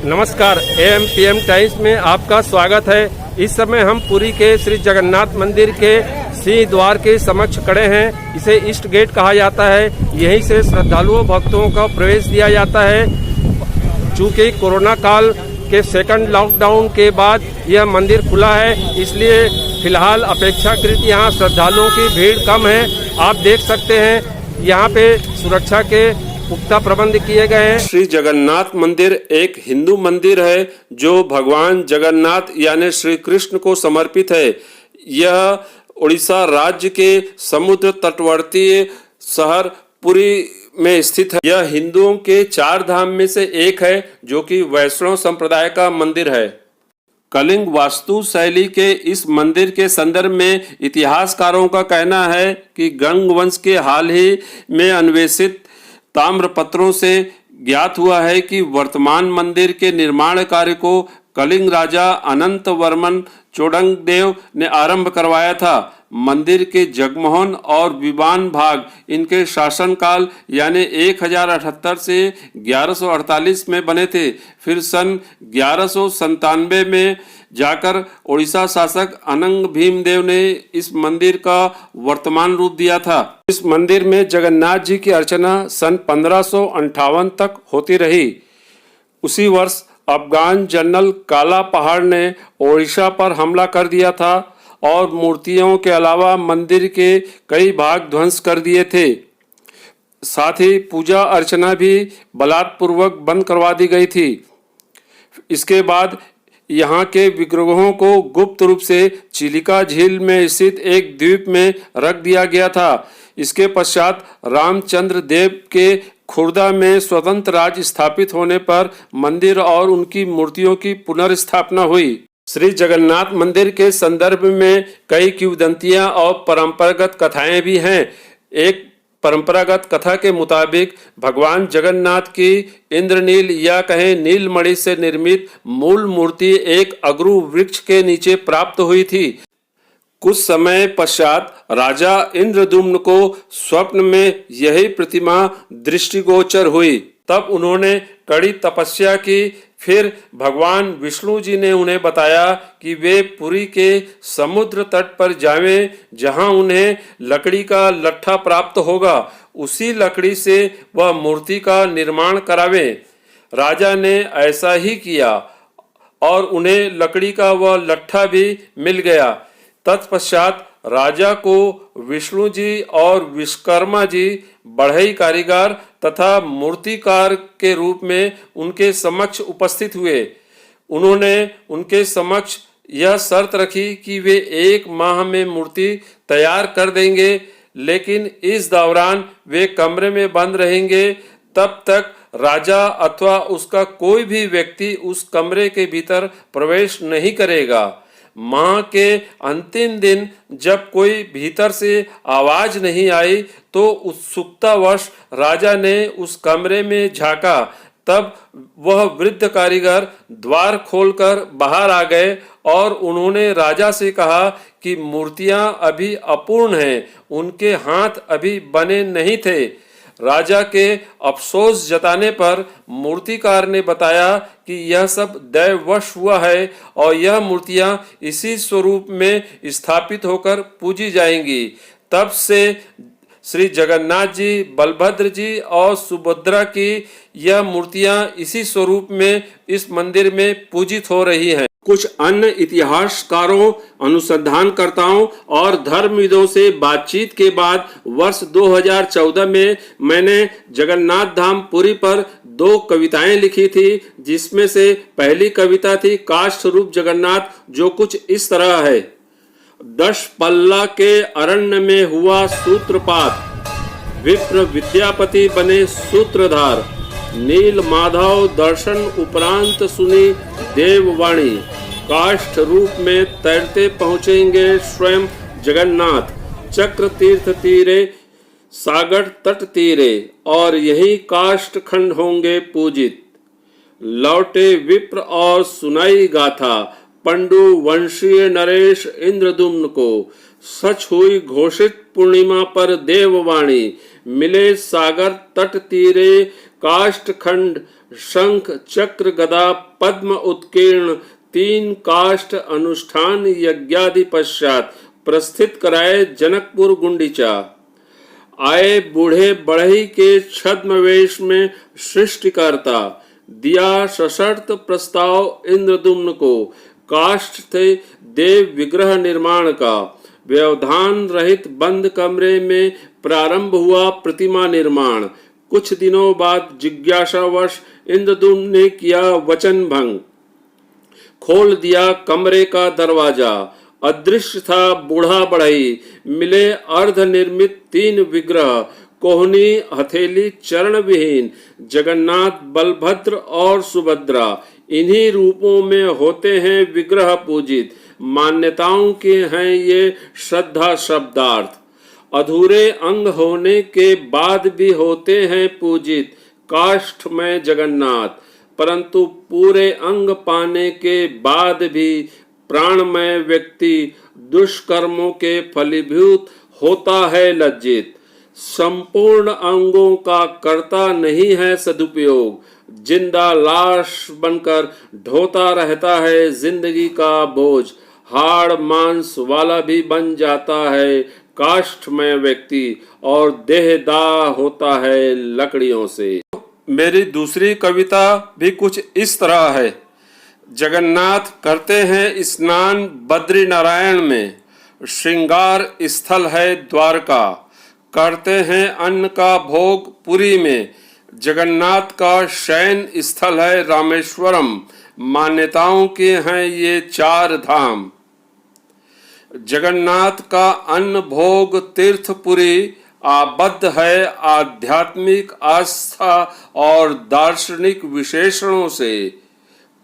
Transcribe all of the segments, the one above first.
नमस्कार, एएम/पीएम टाइम्स में आपका स्वागत है। इस समय हम पुरी के श्री जगन्नाथ मंदिर के सिंह द्वार के समक्ष खड़े हैं। इसे ईस्ट गेट कहा जाता है। यहीं से श्रद्धालुओं भक्तों का प्रवेश दिया जाता है। चूँकि कोरोना काल के सेकंड लॉकडाउन के बाद यह मंदिर खुला है, इसलिए फिलहाल अपेक्षाकृत यहाँ श्रद्धालुओं की भीड़ कम है। आप देख सकते हैं यहाँ पे सुरक्षा के पुख्ता प्रबंध किए गए हैं। श्री जगन्नाथ मंदिर एक हिंदू मंदिर है जो भगवान जगन्नाथ यानी श्री कृष्ण को समर्पित है। यह उड़ीसा राज्य के समुद्र तटवर्ती शहर पुरी में स्थित है। यह हिंदुओं के 4 धाम में से एक है जो कि वैष्णव संप्रदाय का मंदिर है। कलिंग वास्तु शैली के इस मंदिर के संदर्भ में इतिहासकारों का कहना है कि गंग वंश के हाल ही में अन्वेषित ताम्रपत्रों से ज्ञात हुआ है कि वर्तमान मंदिर के निर्माण कार्य को कलिंग राजा अनंत वर्मन चोडंगदेव ने आरंभ करवाया था। मंदिर के जगमोहन और विमान भाग इनके शासनकाल यानी 1078 से 1148 में बने थे। फिर सन 1197 में जाकर उड़ीसा शासक अनंग भीमदेव ने इस मंदिर का वर्तमान रूप दिया था। इस मंदिर में जगन्नाथ जी की अर्चना सन 1558 तक होती रही। उसी वर्ष अफगान जनरल काला पहाड़ ने ओडिशा पर हमला कर दिया था और मूर्तियों के अलावा मंदिर के कई भाग ध्वंस कर दिए थे। साथ ही पूजा अर्चना भी बलात्पूर्वक बंद करवा दी गई थी। इसके बाद यहाँ के विग्रहों को गुप्त रूप से चिलिका झील में स्थित एक द्वीप में रख दिया गया था। इसके पश्चात रामचंद्र देव के खुर्दा में स्वतंत्र राज्य स्थापित होने पर मंदिर और उनकी मूर्तियों की पुनर्स्थापना हुई। श्री जगन्नाथ मंदिर के संदर्भ में कई किंवदंतियां और परंपरागत कथाएं भी हैं। एक परंपरागत कथा के मुताबिक भगवान जगन्नाथ की इंद्रनील या कहें नीलमणि से निर्मित मूल मूर्ति एक अगरू वृक्ष के नीचे प्राप्त हुई थी। कुछ समय पश्चात राजा इंद्रद्युम्न को स्वप्न में यही प्रतिमा दृष्टिगोचर हुई। तब उन्होंने कड़ी तपस्या की। फिर भगवान विष्णु जी ने उन्हें बताया कि वे पुरी के समुद्र तट पर जावें, जहां उन्हें लकड़ी का लट्ठा प्राप्त होगा। उसी लकड़ी से वह मूर्ति का निर्माण करावें। राजा ने ऐसा ही किया और उन्हें लकड़ी का वह लट्ठा भी मिल गया। तत्पश्चात राजा को विष्णु जी और विश्वकर्मा जी बढ़ई कारीगर तथा मूर्तिकार के रूप में उनके समक्ष उपस्थित हुए। उन्होंने उनके समक्ष यह शर्त रखी कि वे 1 माह में मूर्ति तैयार कर देंगे, लेकिन इस दौरान वे कमरे में बंद रहेंगे। तब तक राजा अथवा उसका कोई भी व्यक्ति उस कमरे के भीतर प्रवेश नहीं करेगा। माह के अंतिम दिन जब कोई भीतर से आवाज नहीं आई तो उत्सुकतावश राजा ने उस कमरे में झांका। तब वह वृद्ध कारीगर द्वार खोलकर बाहर आ गए और उन्होंने राजा से कहा कि मूर्तियां अभी अपूर्ण हैं, उनके हाथ अभी बने नहीं थे। राजा के अफसोस जताने पर मूर्तिकार ने बताया कि यह सब दैववश हुआ है और यह मूर्तियां इसी स्वरूप में स्थापित होकर पूजी जाएंगी। तब से श्री जगन्नाथ जी, बलभद्र जी और सुभद्रा की यह मूर्तियां इसी स्वरूप में इस मंदिर में पूजित हो रही हैं। कुछ अन्य इतिहासकारों, अनुसंधानकर्ताओं और धर्मविदों से बातचीत के बाद वर्ष 2014 में मैंने जगन्नाथ धाम पुरी पर 2 कविताएं लिखी थी, जिसमें से पहली कविता थी काष्ठ रूप जगन्नाथ, जो कुछ इस तरह है। 10 पल्ला के अरण्य में हुआ सूत्रपात, विप्र विद्यापति बने सूत्रधार, नील माधव दर्शन उपरांत सुनी देववाणी, काष्ठ रूप में तैरते पहुंचेंगे स्वयं जगन्नाथ, चक्र तीर्थ तीरे सागर तट तीरे, और यही काष्ठ खंड होंगे पूजित। लौटे विप्र और सुनाई गाथा, पंडु वंशीय नरेश इंद्रद्युम्न को, सच हुई घोषित पूर्णिमा पर देववाणी, मिले सागर तट तीरे काष्ठखंड, शंख, चक्र, गदा, पद्म उत्कीर्ण 3 काष्ठ अनुष्ठान यज्ञादि पश्चात प्रस्थित कराए जनकपुर गुंडीचा। आए बूढ़े बढ़ई के छद्म वेश में सृष्टिकर्ता, दिया सशर्त प्रस्ताव इंद्रदुम्न को। काष्ठ थे देव विग्रह निर्माण का। व्यवधान रहित बंद कमरे में प्रारंभ हुआ प्रतिमा निर्माण। कुछ दिनों बाद जिज्ञासावश इंद्रदुम्न ने किया वचन भंग। खोल दिया कमरे का दरवाजा। अदृश्य था बूढ़ा बढ़ई। मिले अर्ध निर्मित 3 विग्रह, कोहनी, हथेली, चरण विहीन, जगन्नाथ, बलभद्र और सुभद्रा। इन्हीं रूपों में होते हैं विग्रह पूजित। मान्यताओं के हैं ये श्रद्धा शब्दार्थ। अधूरे अंग होने के बाद भी होते हैं पूजित काष्ठ में जगन्नाथ, परंतु पूरे अंग पाने के बाद भी प्राणमय व्यक्ति दुष्कर्मों के फलीभूत होता है लज्जित। संपूर्ण अंगों का करता नहीं है सदुपयोग। जिंदा लाश बनकर ढोता रहता है जिंदगी का बोझ। हाड़ मांस वाला भी बन जाता है काष्ठमय व्यक्ति और देहदाह होता है लकड़ियों से। मेरी दूसरी कविता भी कुछ इस तरह है। जगन्नाथ करते हैं स्नान बद्री नारायण में, श्रृंगार स्थल है द्वारका। करते हैं अन्न का भोग पुरी में, जगन्नाथ का शयन स्थल है रामेश्वरम। मान्यताओं के हैं ये 4 धाम। जगन्नाथ का अन्न भोग तीर्थपुरी आबद्ध है आध्यात्मिक आस्था और दार्शनिक विशेषणों से।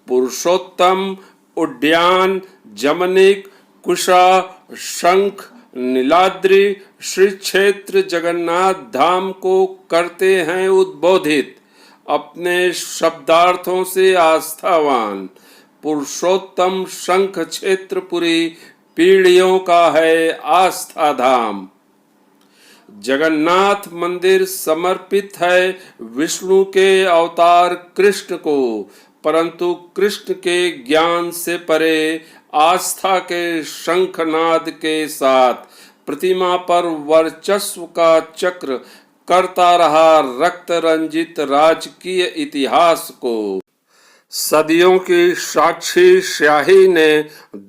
पुरुषोत्तम, उड्डयन, जमनिक, कुशा, शंख, नीलाद्रि, श्री क्षेत्र जगन्नाथ धाम को करते हैं उद्बोधित अपने शब्दार्थों से आस्थावान। पुरुषोत्तम शंख क्षेत्रपुरी पीढ़ियों का है आस्था धाम। जगन्नाथ मंदिर समर्पित है विष्णु के अवतार कृष्ण को, परंतु कृष्ण के ज्ञान से परे आस्था के शंखनाद के साथ प्रतिमा पर वर्चस्व का चक्र करता रहा रक्त रंजित राजकीय इतिहास को। सदियों की साक्षी स्याही ने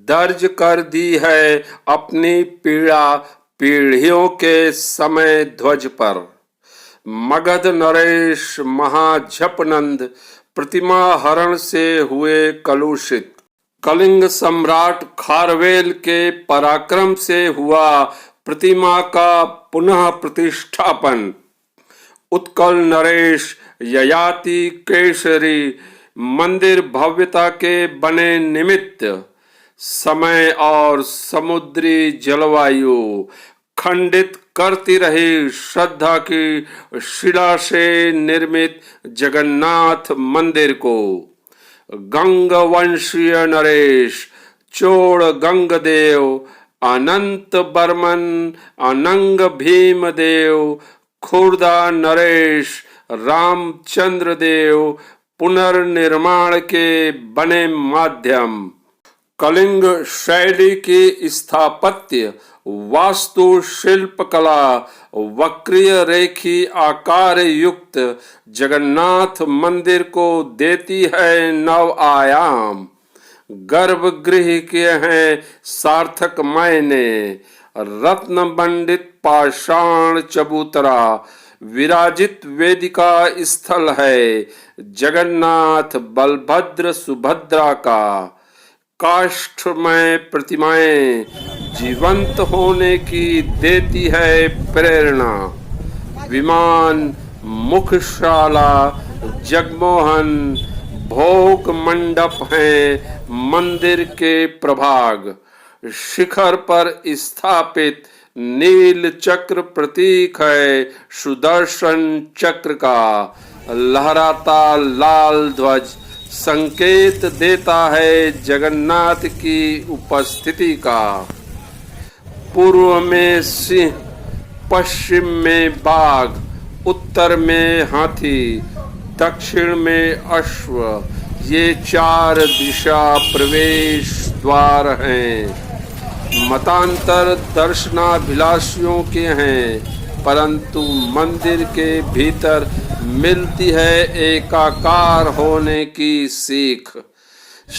दर्ज कर दी है अपनी पीड़ा पीढ़ियों के समय ध्वज पर। मगध नरेश महाझपनंद प्रतिमा हरण से हुए कलुषित। कलिंग सम्राट खारवेल के पराक्रम से हुआ प्रतिमा का पुनः प्रतिष्ठापन। उत्कल नरेश ययाति केसरी मंदिर भव्यता के बने निमित्त। समय और समुद्री जलवायु खंडित करती रही श्रद्धा की शिला से निर्मित जगन्नाथ मंदिर को। गंग वंशीय नरेश, चोड़ गंगदेव, अनंत बर्मन, अनंग भीमदेव, खुर्दा नरेश, रामचंद्र देव पुनर्निर्माण के बने माध्यम। कलिंग शैली की स्थापत्य वास्तु शिल्प कला वक्रीय रेखी आकार युक्त जगन्नाथ मंदिर को देती है नव आयाम। गर्भगृह के हैं सार्थक मायने। रत्न मंडित पाषाण चबूतरा विराजित वेदिका स्थल है जगन्नाथ बलभद्र सुभद्रा का। काष्ठमय प्रतिमाएं जीवंत होने की देती है प्रेरणा। विमान, मुखशाला, जगमोहन, भोग मंडप हैं मंदिर के प्रभाग। शिखर पर स्थापित नील चक्र प्रतीक है सुदर्शन चक्र का। लहराता लाल ध्वज संकेत देता है जगन्नाथ की उपस्थिति का। पूर्व में सिंह, पश्चिम में बाघ, उत्तर में हाथी, दक्षिण में अश्व, ये 4 दिशा प्रवेश द्वार हैं। मतांतर दर्शनाभिलाषियों के हैं, परंतु मंदिर के भीतर मिलती है एकाकार होने की सीख।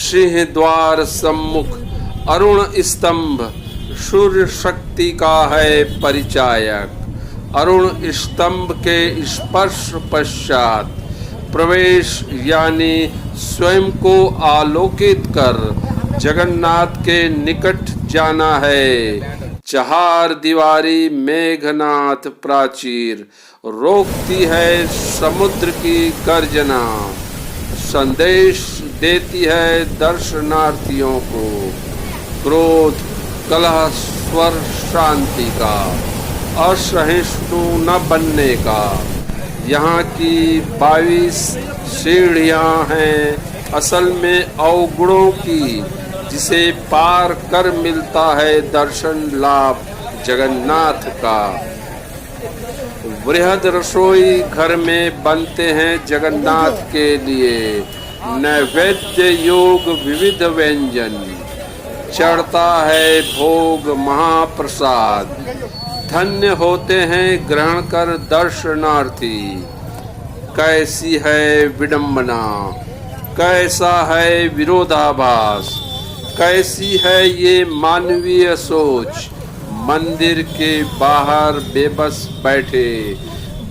सिंह द्वार सम्मुख अरुण स्तंभ सूर्य शक्ति का है परिचायक। अरुण स्तंभ के स्पर्श पश्चात प्रवेश यानी स्वयं को आलोकित कर जगन्नाथ के निकट जाना है। 4 दीवारी मेघनाथ प्राचीर रोकती है समुद्र की गर्जना, संदेश देती है दर्शनार्थियों को क्रोध कलह स्वर शांति का, असहिष्णु न बनने का। यहाँ की 22 सीढ़ियाँ हैं असल में अवगुणों की, जिसे पार कर मिलता है दर्शन लाभ जगन्नाथ का। बृहद रसोई घर में बनते हैं जगन्नाथ के लिए नैवेद्य योग विविध व्यंजन, चढ़ता है भोग महाप्रसाद। धन्य होते हैं ग्रहण कर दर्शनार्थी। कैसी है विडंबना, कैसा है विरोधाभास, कैसी है ये मानवीय सोच। मंदिर के बाहर बेबस बैठे,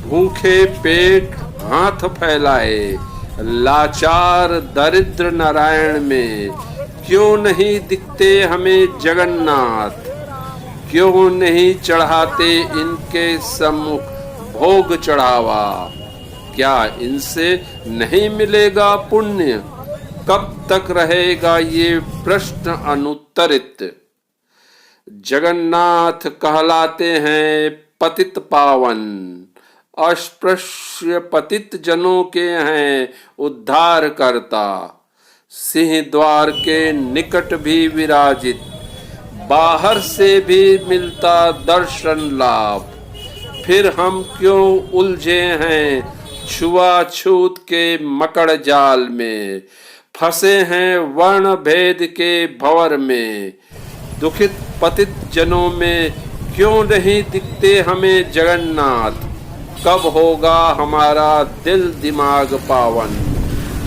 भूखे पेट हाथ फैलाए, लाचार दरिद्र नारायण में क्यों नहीं दिखते हमें जगन्नाथ? क्यों नहीं चढ़ाते इनके सम्मुख भोग चढ़ावा? क्या इनसे नहीं मिलेगा पुण्य? कब तक रहेगा ये प्रश्न अनुत्तरित? जगन्नाथ कहलाते हैं पतित पावन, अस्पृश्य पतित जनों के हैं उद्धार करता। सिंह द्वार के निकट भी विराजित, बाहर से भी मिलता दर्शन लाभ। फिर हम क्यों उलझे हैं छुआछूत के मकड़ जाल में, फंसे हैं वर्ण भेद के भंवर में। दुखित पतित जनों में क्यों नहीं दिखते हमें जगन्नाथ? कब होगा हमारा दिल दिमाग पावन?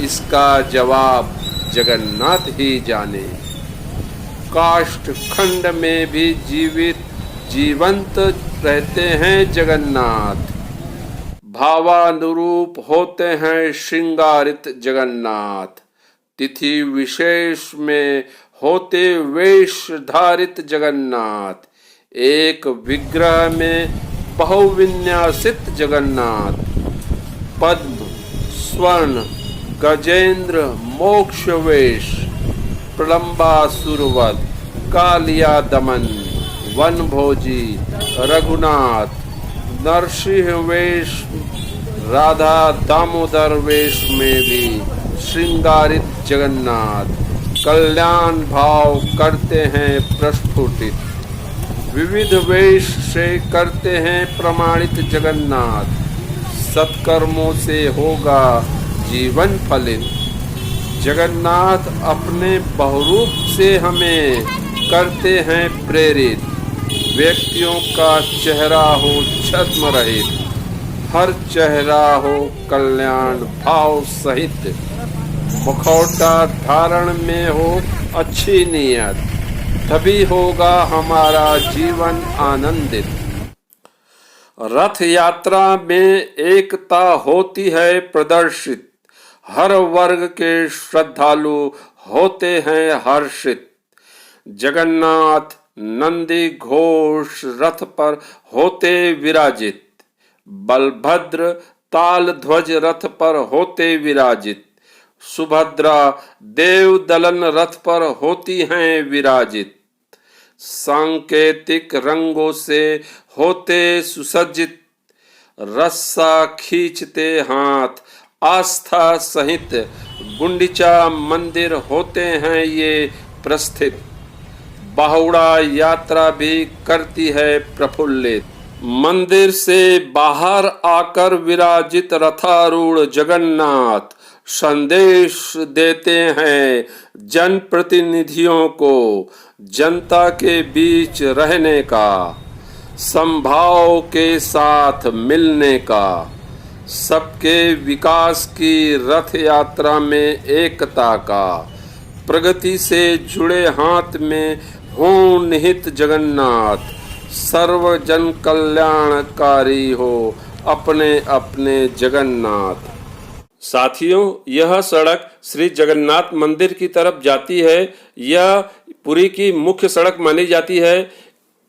इसका जवाब जगन्नाथ ही जाने। काष्ठ खंड में भी जीवंत रहते हैं जगन्नाथ, भावानुरूप होते हैं श्रृंगारित जगन्नाथ। तिथि विशेष में होते वेश धारित जगन्नाथ, एक विग्रह में बहुविन्यासित जगन्नाथ। पद्म स्वर्ण गजेंद्र मोक्ष वेश, प्रलंबासुरवत कालिया दमन वनभोजी रघुनाथ, नरसिंह वेश राधा दामोदर वेश में भी श्रृंगारित जगन्नाथ कल्याण भाव करते हैं प्रस्फुटित। विविध वेश से करते हैं प्रमाणित जगन्नाथ, सत्कर्मों से होगा जीवन फलित। जगन्नाथ अपने बहुरूप से हमें करते हैं प्रेरित। व्यक्तियों का चेहरा हो छद्म रहित, हर चेहरा हो कल्याण भाव सहित। मुखौटा धारण में हो अच्छी नियत, तभी होगा हमारा जीवन आनंदित। रथ यात्रा में एकता होती है प्रदर्शित, हर वर्ग के श्रद्धालु होते हैं हर्षित। जगन्नाथ नंदी घोष रथ पर होते विराजित, बलभद्र ताल ध्वज रथ पर होते विराजित। सुभद्रा देव दलन रथ पर होती हैं विराजित। सांकेतिक रंगों से होते सुसज्जित, रस्सा खींचते हाथ आस्था सहित। गुंडीचा मंदिर होते हैं ये प्रस्थित, बाहुड़ा यात्रा भी करती है प्रफुल्लित। मंदिर से बाहर आकर विराजित रथारूढ़ जगन्नाथ संदेश देते हैं जनप्रतिनिधियों को जनता के बीच रहने का, समभाव के साथ मिलने का, सबके विकास की रथ यात्रा में एकता का, प्रगति से जुड़े हाथ में हो निहित जगन्नाथ, सर्व जन कल्याणकारी हो अपने अपने जगन्नाथ। साथियों, यह सड़क श्री जगन्नाथ मंदिर की तरफ जाती है। यह पुरी की मुख्य सड़क मानी जाती है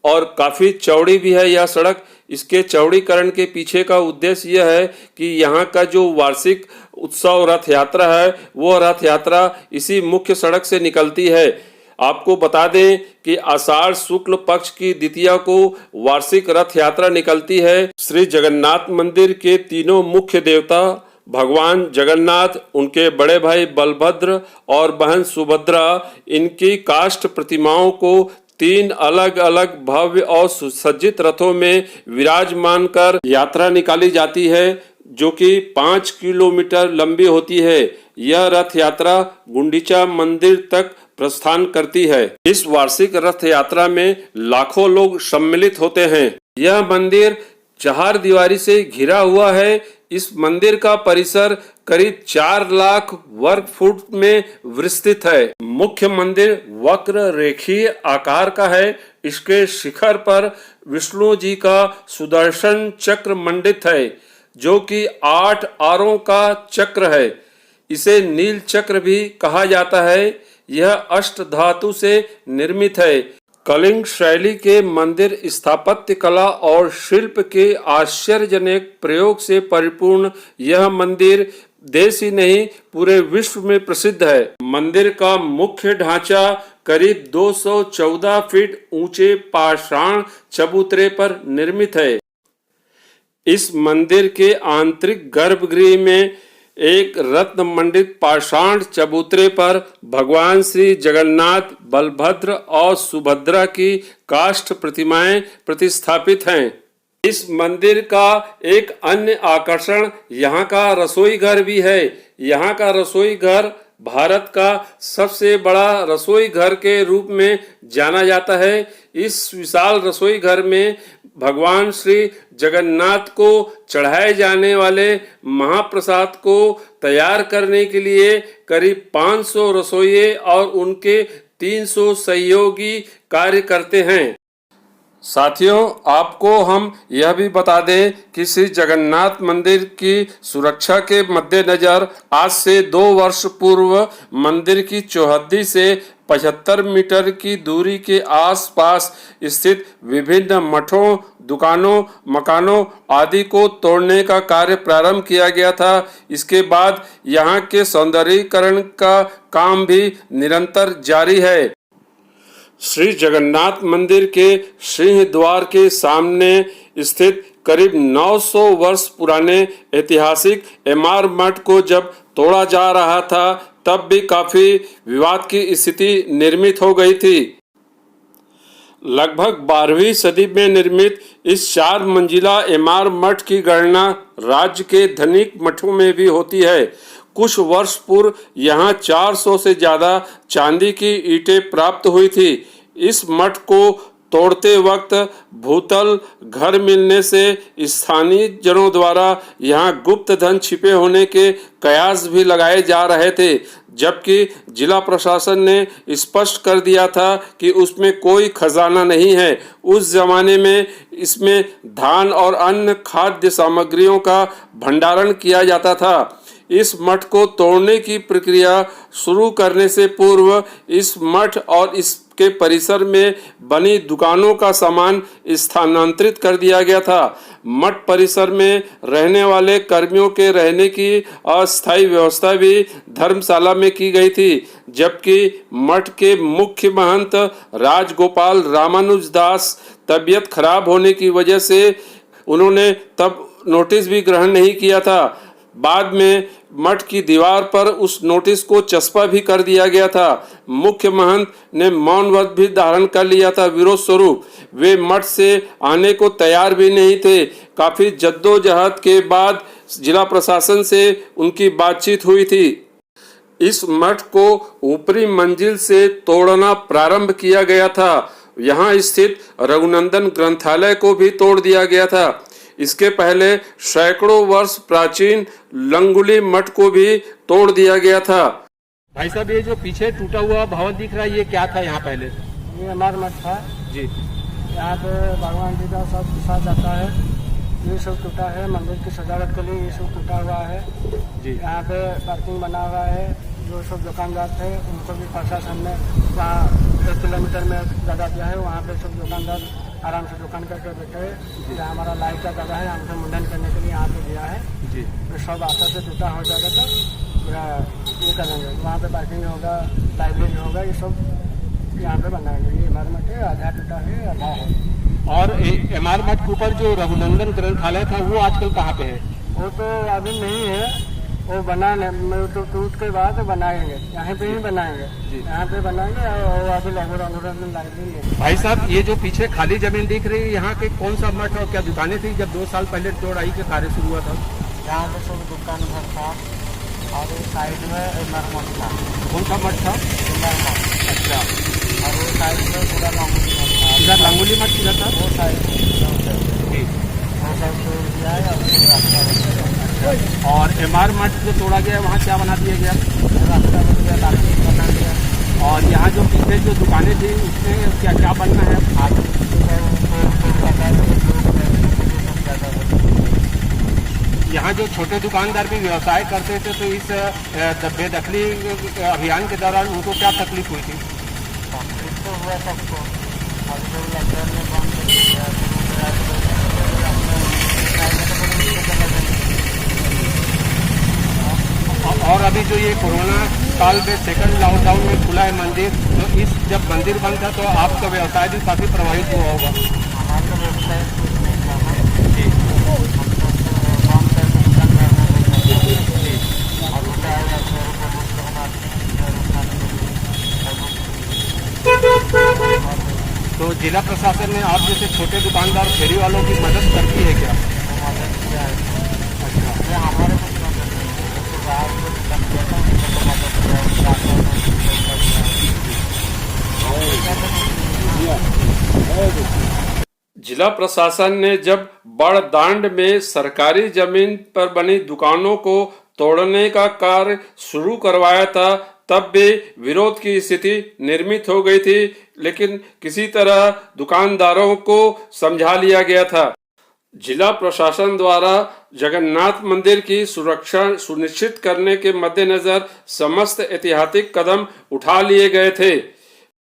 और काफ़ी चौड़ी भी है यह सड़क। इसके चौड़ीकरण के पीछे का उद्देश्य यह है कि यहाँ का जो वार्षिक उत्सव रथ यात्रा है वो रथ यात्रा इसी मुख्य सड़क से निकलती है। आपको बता दें कि आषाढ़ शुक्ल पक्ष की द्वितीया को वार्षिक रथ यात्रा निकलती है। श्री जगन्नाथ मंदिर के तीनों मुख्य देवता भगवान जगन्नाथ, उनके बड़े भाई बलभद्र और बहन सुभद्रा, इनकी काष्ठ प्रतिमाओं को 3 अलग अलग भव्य और सुसज्जित रथों में विराजमान कर यात्रा निकाली जाती है जो कि 5 किलोमीटर लंबी होती है। यह रथ यात्रा गुंडीचा मंदिर तक प्रस्थान करती है। इस वार्षिक रथ यात्रा में लाखों लोग सम्मिलित होते हैं। यह मंदिर 4 दीवारी से घिरा हुआ है। इस मंदिर का परिसर करीब 4 लाख वर्ग फुट में विस्तृत है। मुख्य मंदिर वक्र रेखीय आकार का है। इसके शिखर पर विष्णु जी का सुदर्शन चक्र मंडित है जो कि 8 आरों का चक्र है। इसे नील चक्र भी कहा जाता है। यह अष्ट धातु से निर्मित है। कलिंग शैली के मंदिर स्थापत्य कला और शिल्प के आश्चर्यजनक प्रयोग से परिपूर्ण यह मंदिर देश ही नहीं पूरे विश्व में प्रसिद्ध है। मंदिर का मुख्य ढांचा करीब 214 फीट ऊंचे पाषाण चबूतरे पर निर्मित है। इस मंदिर के आंतरिक गर्भगृह में एक रत्न मंडित पाषाण चबूतरे पर भगवान श्री जगन्नाथ, बलभद्र और सुभद्रा की काष्ठ प्रतिमाएं प्रतिस्थापित हैं। इस मंदिर का एक अन्य आकर्षण यहाँ का रसोई घर भी है। यहाँ का रसोई घर भारत का सबसे बड़ा रसोई घर के रूप में जाना जाता है। इस विशाल रसोई घर में भगवान श्री जगन्नाथ को चढ़ाए जाने वाले महाप्रसाद को तैयार करने के लिए करीब 500 रसोइये और उनके 300 सहयोगी कार्य करते हैं। साथियों, आपको हम यह भी बता दें कि श्री जगन्नाथ मंदिर की सुरक्षा के मद्देनजर आज से 2 वर्ष पूर्व मंदिर की चौहद्दी से 75 मीटर की दूरी के आसपास स्थित विभिन्न मठों, दुकानों, मकानों आदि को तोड़ने का कार्य प्रारंभ किया गया था। इसके बाद यहाँ के सौंदर्यीकरण का काम भी निरंतर जारी है। श्री जगन्नाथ मंदिर के सिंह द्वार के सामने स्थित करीब 900 वर्ष पुराने ऐतिहासिक एमार मठ को जब तोड़ा जा रहा था तब भी काफी विवाद की स्थिति निर्मित हो गई थी। लगभग 12वीं सदी में निर्मित इस 4 मंजिला एमार मठ की गणना राज्य के धनिक मठों में भी होती है। कुछ वर्ष पूर्व यहाँ 400 से ज्यादा चांदी की ईंटें प्राप्त हुई थी। इस मठ को तोड़ते वक्त भूतल घर मिलने से स्थानीय जनों द्वारा यहाँ गुप्त धन छिपे होने के कयास भी लगाए जा रहे थे, जबकि जिला प्रशासन ने स्पष्ट कर दिया था कि उसमें कोई खजाना नहीं है। उस जमाने में इसमें धान और अन्य खाद्य सामग्रियों का भंडारण किया जाता था। इस मठ को तोड़ने की प्रक्रिया शुरू करने से पूर्व इस मठ और इसके परिसर में बनी दुकानों का सामान स्थानांतरित कर दिया गया था। मठ परिसर में रहने वाले कर्मियों के रहने की अस्थायी व्यवस्था भी धर्मशाला में की गई थी, जबकि मठ के मुख्य महंत राजगोपाल रामानुज दास तबीयत खराब होने की वजह से उन्होंने तब नोटिस भी ग्रहण नहीं किया था। बाद में मठ की दीवार पर उस नोटिस को चस्पा भी कर दिया गया था। मुख्य महंत ने मौन व्रत भी धारण कर लिया था विरोध स्वरूप। वे मठ से आने को तैयार भी नहीं थे। काफी जद्दोजहद के बाद जिला प्रशासन से उनकी बातचीत हुई थी। इस मठ को ऊपरी मंजिल से तोड़ना प्रारंभ किया गया था। यहाँ स्थित रघुनंदन ग्रंथालय को भी तोड़ दिया गया था। इसके पहले सैकड़ों वर्ष प्राचीन लंगुली मठ को भी तोड़ दिया गया था। भाई साहब, ये जो पीछे टूटा हुआ भवन दिख रहा है, ये क्या था यहाँ पहले? ये हमारा मठ था जी। यहाँ पे भगवान जी का सब प्रसाद जाता है। ये सब टूटा है, मंदिर की सजावट के लिए ये सब टूटा हुआ है जी। यहाँ पे पार्किंग बना हुआ है। जो सब दुकानदार थे उनको भी प्रशासन ने वहाँ 1 किलोमीटर में जगह दिया है। वहाँ पे सब दुकानदार आराम से दुकान करके बैठे। जहाँ हमारा लाइट का जगह है, हमसे मुंडन करने के लिए यहाँ पे दिया है। जी। तो सब आशा से टूटा हो जाएगा तो पूरा ये करेंगे। वहाँ पे पार्किंग होगा, लाइब्रेरी होगा, ये सब यहाँ पे बनाएंगे। ये हमारे मठ है, आधा टूटा है, आधा है। और एमआर मठ के ऊपर जो रघुनंदन ग्रंथालय था, वो आजकल कहाँ पे है? वो तो अभी नहीं है, वो बनाने तो टूट के बाद बनाएंगे, यहाँ पे ही बनाएंगे। यहाँ पे बनाएंगे और अभी लाइब्रेरी है। भाई साहब, ये जो पीछे खाली जमीन दिख रही है, यहाँ के कौन सा मठ और क्या दुकानें थी जब 2 साल पहले तोड़ाई के कार्य शुरू हुआ था? यहाँ पे सब दुकान घर था और साइड में एमआर मठ था। कौन सा मठ था? एमआर मठ। अच्छा। और वो साइड में पूरा लंगुली मठ था। इधर लंगुली मठ किधर था? वो साइड जी। वो साइड तोड़ दिया है और रास्ता बन गया। और एमआर मठ जो तोड़ा गया है, वहाँ क्या बना दिया गया? रास्ता बन गया, लाठी बना दिया। और यहाँ जो पीछे जो दुकानें थी, उसमें क्या क्या बनना है? यहाँ जो छोटे दुकानदार भी व्यवसाय करते थे, तो इस बेदखली अभियान के दौरान उनको क्या तकलीफ हुई थी? तकलीफ तो हुआ सबको। अभी जो लॉकडाउन में बंद कर दिया, और अभी जो ये कोरोना काल में सेकंड लॉकडाउन में खुला है मंदिर, तो इस जब मंदिर बंद था तो आपका व्यवसाय भी काफी प्रभावित हुआ होगा। हमारा व्यवसाय कुछ नहीं था जी। तो जिला प्रशासन ने आप जैसे छोटे दुकानदार फेरी वालों की मदद करती है क्या? मदद किया है। अच्छा। हमारे कुछ मदद जिला प्रशासन ने जब बड़दांड में सरकारी जमीन पर बनी दुकानों को तोड़ने का कार्य शुरू करवाया था, तब भी विरोध की स्थिति निर्मित हो गई थी, लेकिन किसी तरह दुकानदारों को समझा लिया गया था। जिला प्रशासन द्वारा जगन्नाथ मंदिर की सुरक्षा सुनिश्चित करने के मद्देनजर समस्त ऐतिहासिक कदम उठा लिए गए थे।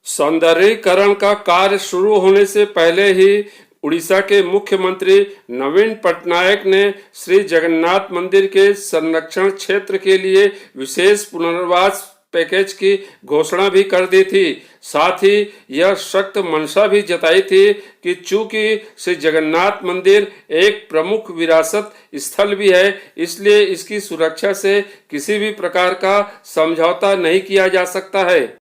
सौंदर्यीकरण का कार्य शुरू होने से पहले ही उड़ीसा के मुख्यमंत्री नवीन पटनायक ने श्री जगन्नाथ मंदिर के संरक्षण क्षेत्र के लिए विशेष पुनर्वास पैकेज की घोषणा भी कर दी थी। साथ ही यह सख्त मंशा भी जताई थी कि चूंकि श्री जगन्नाथ मंदिर एक प्रमुख विरासत स्थल भी है, इसलिए इसकी सुरक्षा से किसी भी प्रकार का समझौता नहीं किया जा सकता है।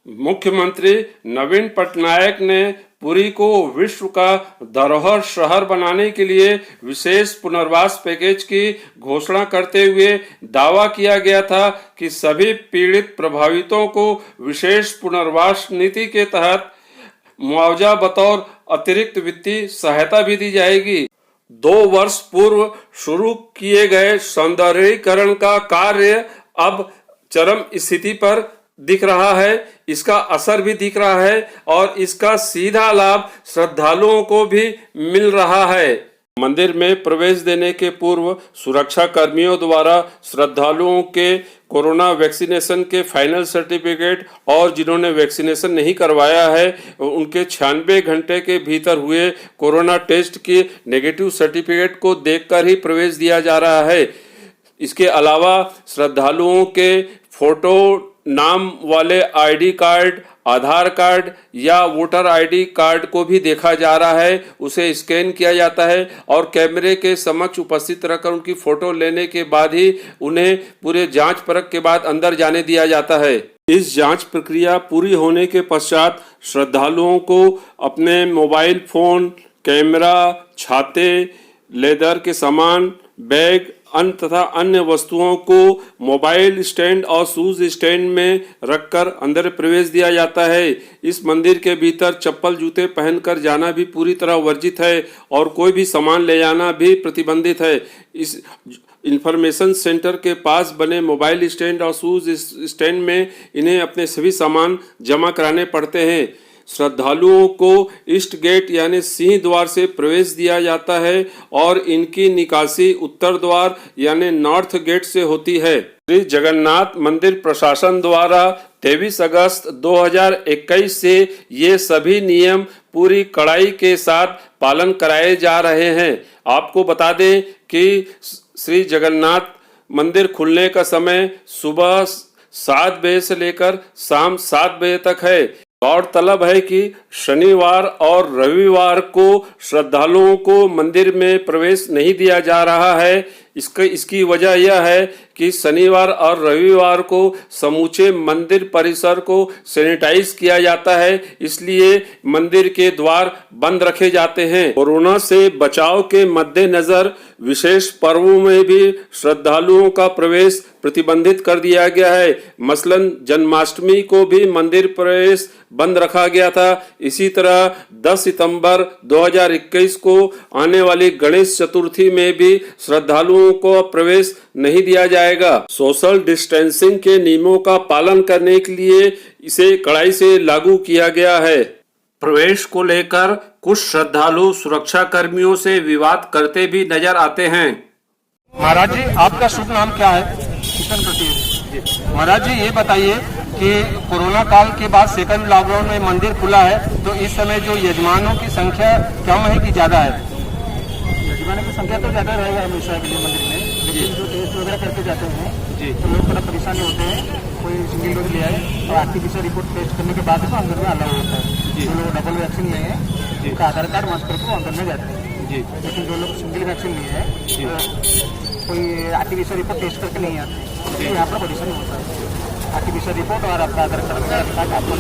मुख्यमंत्री नवीन पटनायक ने पुरी को विश्व का धरोहर शहर बनाने के लिए विशेष पुनर्वास पैकेज की घोषणा करते हुए दावा किया गया था कि सभी पीड़ित प्रभावितों को विशेष पुनर्वास नीति के तहत मुआवजा बतौर अतिरिक्त वित्तीय सहायता भी दी जाएगी। 2 वर्ष पूर्व शुरू किए गए सौंदर्यीकरण का कार्य अब चरम स्थिति पर दिख रहा है। इसका असर भी दिख रहा है और इसका सीधा लाभ श्रद्धालुओं को भी मिल रहा है। मंदिर में प्रवेश देने के पूर्व सुरक्षा कर्मियों द्वारा श्रद्धालुओं के कोरोना वैक्सीनेशन के फाइनल सर्टिफिकेट और जिन्होंने वैक्सीनेशन नहीं करवाया है उनके 96 घंटे के भीतर हुए कोरोना टेस्ट के नेगेटिव सर्टिफिकेट को देखकर ही प्रवेश दिया जा रहा है। इसके अलावा श्रद्धालुओं के फोटो, नाम वाले आईडी कार्ड आधार कार्ड या वोटर आईडी कार्ड को भी देखा जा रहा है, उसे स्कैन किया जाता है और कैमरे के समक्ष उपस्थित रहकर उनकी फोटो लेने के बाद ही उन्हें पूरे जांच परख के बाद अंदर जाने दिया जाता है। इस जांच प्रक्रिया पूरी होने के पश्चात श्रद्धालुओं को अपने मोबाइल फोन, कैमरा, छाते, लेदर के सामान, बैग तथा अन्य वस्तुओं को मोबाइल स्टैंड और शूज स्टैंड में रखकर अंदर प्रवेश दिया जाता है। इस मंदिर के भीतर चप्पल जूते पहनकर जाना भी पूरी तरह वर्जित है और कोई भी सामान ले जाना भी प्रतिबंधित है। इस इंफॉर्मेशन सेंटर के पास बने मोबाइल स्टैंड और शूज स्टैंड में इन्हें अपने सभी सामान जमा कराने पड़ते हैं। श्रद्धालुओं को ईस्ट गेट यानी सिंह द्वार से प्रवेश दिया जाता है और इनकी निकासी उत्तर द्वार यानी नॉर्थ गेट से होती है। श्री जगन्नाथ मंदिर प्रशासन द्वारा 23 अगस्त 2021 से ये सभी नियम पूरी कड़ाई के साथ पालन कराए जा रहे हैं। आपको बता दें कि श्री जगन्नाथ मंदिर खुलने का समय सुबह 7 बजे से लेकर शाम 7 बजे तक है। गौरतलब है कि शनिवार और रविवार को श्रद्धालुओं को मंदिर में प्रवेश नहीं दिया जा रहा है। इसकी वजह यह है कि शनिवार और रविवार को समूचे मंदिर परिसर को सैनिटाइज किया जाता है, इसलिए मंदिर के द्वार बंद रखे जाते हैं। कोरोना से बचाव के मद्देनजर विशेष पर्वों में भी श्रद्धालुओं का प्रवेश प्रतिबंधित कर दिया गया है। मसलन जन्माष्टमी को भी मंदिर प्रवेश बंद रखा गया था। इसी तरह 10 सितंबर 2021 को आने वाली गणेश चतुर्थी में भी श्रद्धालुओं को प्रवेश नहीं दिया जाएगा। सोशल डिस्टेंसिंग के नियमों का पालन करने के लिए इसे कड़ाई से लागू किया गया है। प्रवेश को लेकर कुछ श्रद्धालु सुरक्षा कर्मियों से विवाद करते भी नजर आते हैं। महाराज जी, आपका शुभ नाम क्या है? किशन प्रतीक। महाराज जी, ये बताइए कि कोरोना काल के बाद सेकंड लॉकडाउन में मंदिर खुला है, तो इस समय जो यजमानों की संख्या कम है कि ज्यादा है? यजमानों की संख्या तो ज्यादा रहेगा हमेशा के लिए मंदिर में, लेकिन जो टेस्ट वगैरह करके जाते हैं जी, तो लोग थोड़ा परेशानी होते हैं। कोई सिंगल डोज लिया है और आरटीपीसीआर रिपोर्ट टेस्ट करने के बाद तो अंदर में अलाउ होता है। जो लोग डबल वैक्सीन लिए हैं उनका आधार कार्ड मस्त करके अंदर में जाते हैं जी, लेकिन जो लोग सिंगल वैक्सीन लिए हैं कोई आरटीपीसीआर रिपोर्ट टेस्ट करके नहीं आते, तो यहाँ पर परेशानी होता है। आरटीपीसीआर रिपोर्ट और आपका आधार कार्ड आपको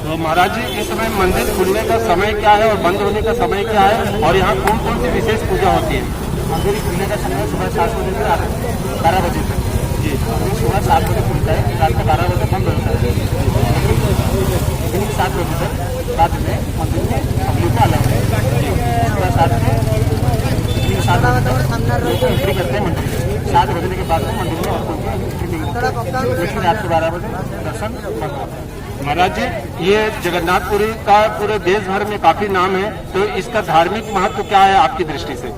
तो महाराज जी, इस समय मंदिर खुलने का समय क्या है और बंद होने का समय क्या है, और यहाँ कौन कौन सी विशेष पूजा होती है? मंदिर खुलने का समय सुबह 7 बजे से 12 बजे तक जी। मंदिर सुबह 7 बजे खुलता है, रात को 12 बजे बंद होता है। इवनिंग 7 बजे तक बाद में मंदिर में पब्लिक को अलाउ है। सुबह 7 से इवनिंग 7 बजे तक एंट्री करते हैं मंदिर में। 7 बजने के बाद में मंदिर में और कोई एंट्री नहीं होती है, लेकिन रात को 12 बजे दर्शन बंद होता है। महाराज जी, ये जगन्नाथपुरी का पूरे देश भर में काफी नाम है, तो इसका धार्मिक महत्व क्या है आपकी दृष्टि से?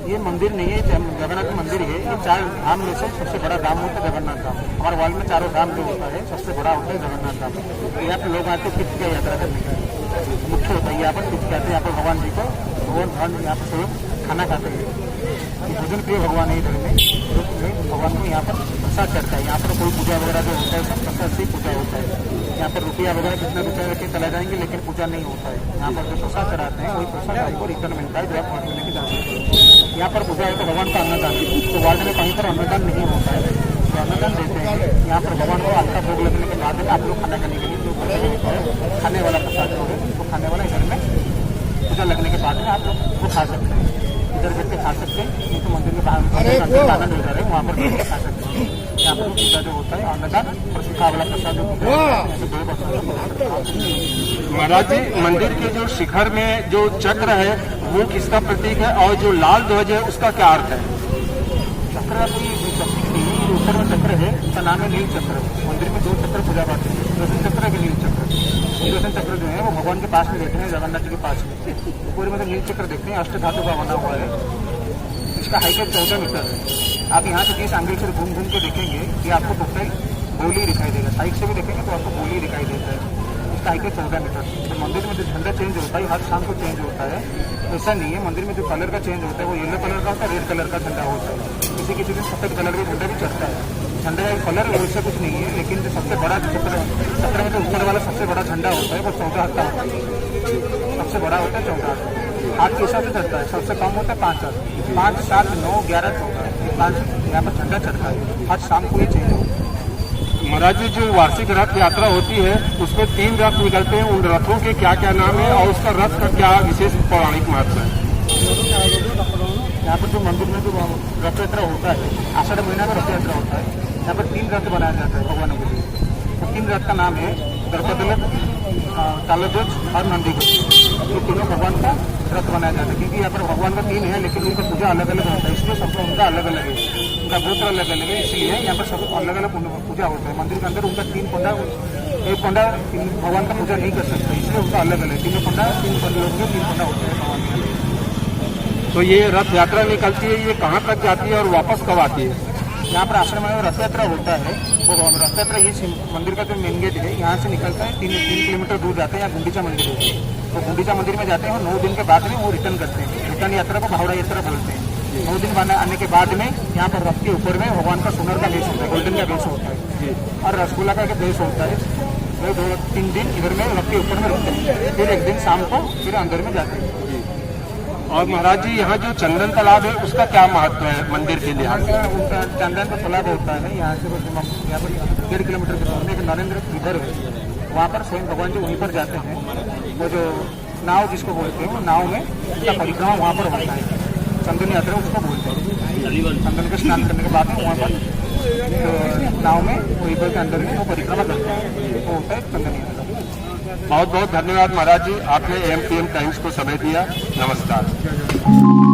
ये मंदिर नहीं है, जगन्नाथ मंदिर है। ये 4 धाम में से सबसे बड़ा धाम होता है जगन्नाथ धाम। हमारे वर्ल्ड में 4 धाम जो होता है सबसे बड़ा होता है जगन्नाथ धाम। तो यहाँ पे लोग आते हैं तीर्थ यात्रा करने के लिए, मुख्य होता है यहाँ पर तीर्थ कहते हैं। यहाँ पर भगवान जी को भगवान यहाँ पर सब खाना खाते हैं। भोजन प्रिय भगवान है इधर में, भगवान को यहाँ पर प्रसाद चढ़ता है। यहाँ पर कोई पूजा वगैरह जो होता है सब प्रसाद से पूजा होता है। यहाँ पर रुपया वगैरह कितना रुपया रख के चला जाएंगे, लेकिन पूजा नहीं होता है। यहाँ पर जो प्रसाद चढ़ाते हैं वही प्रसाद आपको रिटर्न मिलता है, जो आप वहाँ लेके जा सकते हैं। यहाँ पर पूजा है तो भगवान का अन्नदान, तो वर्ल्ड में कहीं पर अन्नदान नहीं होता है, तो अन्नदान देते हैं। यहाँ पर भगवान को हल्का भोग लगने के बाद आप लोग खाना खाने के लिए जो खाने वाला प्रसाद जो है वो खाने वाला इधर में पूजा लगने के बाद में आप लोग वो खा सकते हैं। इधर बैठ के खा सकते हैं, नहीं तो मंदिर के बाहर आनंद हो जा रहे हैं वहाँ पर बैठ के खा सकते हैं। यहाँ पर पूजा जो होता है अन्नदान और सूखा वाला प्रसाद महाराज जी, मंदिर के जो शिखर में जो चक्र है वो किसका प्रतीक है, और जो लाल ध्वज है उसका क्या अर्थ है? चक्र का कोई प्रतीक नहीं है, ऊपर में चक्र है, उसका नाम है नील चक्र। मंदिर में 2 चक्र पूजा पाते हैं, सुदर्शन चक्र के नील चक्र। सुदर्शन चक्र जो है वो भगवान के पास में देखते हैं, जगन्नाथ जी के पास में। ऊपर में तो नील चक्र देखते हैं, अष्ट धातु का बना हुआ है। इसका हाइट 14 मीटर है। आप यहाँ से 20 एंगल से घूम घूम के देखेंगे कि आपको टोटल गोली दिखाई देगा। साइड से भी देखेंगे तो आपको गोली दिखाई देता है। इसका हाइट 14 मीटर। तो मंदिर में जो झंडा चेंज होता है हर शाम को चेंज होता है, ऐसा नहीं है। मंदिर में जो कलर का चेंज होता है वो येलो कलर का होता है, रेड कलर का झंडा होता है। किसी दिन सफेद कलर का झंडा भी चढ़ता है। झंडे का कलर उससे कुछ नहीं है, लेकिन जो सबसे बड़ा 17 मीटर ऊपर वाला सबसे बड़ा झंडा होता है वो 14 हाथ का होता है। सबसे बड़ा होता है 14 हाथ। हाथ के हिसाब से चढ़ता है, सबसे कम होता है 5 हाथ। 5, 7, 9, 11, 14 5 यहाँ पर झंडा चढ़ता है। आज शाम को ही चेंज होगा। महाराज जी, जो वार्षिक रथ यात्रा होती है उसमें 3 रथ निकलते हैं, उन रथों के क्या क्या नाम है और उसका रथ का क्या विशेष पौराणिक महत्व है? यहाँ पर जो मंदिर में जो रथ यात्रा होता है, आषाढ़ महीना में रथ यात्रा होता है। यहाँ पर 3 रथ बनाया जाता है भगवानों के लिए। तो 3 रथ का नाम है दर्पदलक, तालध्वज और नंदीध्वज। ये तीनों भगवान का रथ बनाया जाता है, क्योंकि यहाँ पर भगवान का 3 है लेकिन उनका पूजा अलग अलग होता है, इसलिए सबका उनका अलग अलग है, उनका गोत्र अलग अलग है, इसलिए यहाँ पर सब अलग अलग पूजा होता है। मंदिर के अंदर उनका 3 पंडा, एक पंडा भगवान का पूजा नहीं कर सकता, इसलिए उनका अलग अलग 3 पंडा, 3 पंडा होते हैं भगवान के। तो ये रथ यात्रा निकलती है, ये कहाँ तक जाती है और वापस कब आती है? यहाँ पर आश्रम में रथ यात्रा होता है, वो रथ यात्रा ये मंदिर का जो मेन गेट है यहाँ से निकलता है। 3 किलोमीटर दूर जाते हैं, यहाँ गुंडीचा मंदिर है, तो गुंडीचा मंदिर में जाते हैं और 9 दिन के बाद में वो रिटर्न करते हैं। रिटर्न यात्रा को भावड़ा यात्रा बोलते हैं। 9 दिन बाद आने के बाद में यहाँ पर रथ के ऊपर में भगवान का सोनर का भेष होता है, गोल्डन का भेष होता है और रसगुल्ला का भेष होता है। 2-3 दिन इधर में रथ के ऊपर में रुकते हैं, फिर एक दिन शाम को फिर अंदर में जाते हैं। और महाराज जी, यहाँ जो चंदन तालाब है उसका क्या महत्व है मंदिर के लिहाज से? उनका चंदन का तालाब होता है यहाँ से यहाँ पर 1.5 किलोमीटर के दूर में एक नरेंद्र रिवर है, वहाँ पर स्वयं भगवान जी वहीं पर जाते हैं। वो जो नाव जिसको बोलते हैं, वो नाव में उनका परिक्रमा वहाँ पर होता है, चंदन यात्रा उसको बोलते हैं। चंदन का स्नान करने के बाद में वहाँ पर नाव में रिवर के अंदर में वो परिक्रमा करते हैं, वो होता है चंदन यात्रा। बहुत बहुत धन्यवाद महाराज जी, आपने AMPM टाइम्स को समय दिया। नमस्कार।